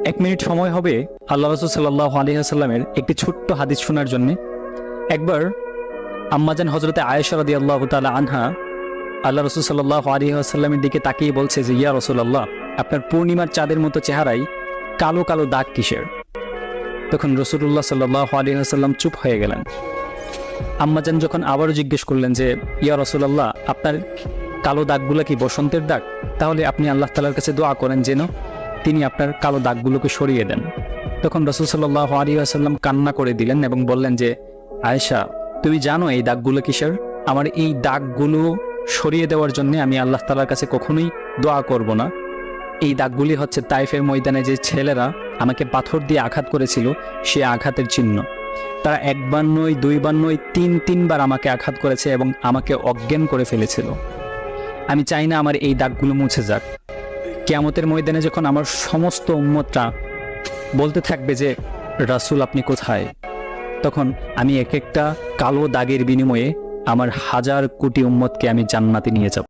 1 minute সময় হবে আল্লাহ রাসূল সাল্লাল্লাহু আলাইহি ওয়াসাল্লামের একটি ছোট্ট হাদিস শোনার জন্য। একবার আম্মাজান হযরতে আয়েশা রাদিয়াল্লাহু তাআলা আনহা আল্লাহ রাসূল সাল্লাল্লাহু আলাইহি ওয়াসাল্লামের দিকে তাকিয়ে বলছে যে, ইয়া রাসূলুল্লাহ, আপনার পূর্ণিমার চাঁদের মতো চেহারায় কালো কালো দাগ কিসের? তখন রাসূলুল্লাহ সাল্লাল্লাহু আলাইহি ওয়াসাল্লাম চুপ হয়ে গেলেন। আম্মাজান যখন আবারও জিজ্ঞেস করলেন যে, ইয়া রাসূলুল্লাহ, আপনার কালো দাগগুলো কি বসন্তের দাগ? তাহলে আপনি আল্লাহ তাআলার কাছে দোয়া করেন যেন তিনি আপনার কালো দাগগুলোকে সরিয়ে দেন। তখন রাসূল সাল্লাল্লাহু আলাইহি ওয়াসাল্লাম কান্না করে দিলেন এবং বললেন যে, আয়েশা, তুমি জানো এই দাগগুলো কিসের? আমার এই দাগগুলো সরিয়ে দেওয়ার জন্য আমি আল্লাহ তাআলার কাছে কখনোই দোয়া করব না। এই দাগগুলি হচ্ছে তাইফের ময়দানে যে ছেলেরা আমাকে পাথর দিয়ে আঘাত করেছিল, সে আঘাতের চিহ্ন। তারা একবার নয়, দুইবার নয়, তিনবার আমাকে আঘাত করেছে এবং আমাকে অজ্ঞান করে ফেলেছিল। আমি চাই না আমার এই দাগগুলো মুছে যাক। কিয়ামতের ময়দানে যখন আমার সমস্ত উম্মতরা বলতে থাকবে যে, রাসূল আপনি কোথায়, তখন আমি এক একটা কালো দাগের বিনিময়ে আমার 1000 কোটি উম্মতকে আমি জান্নাতে নিয়ে যাব।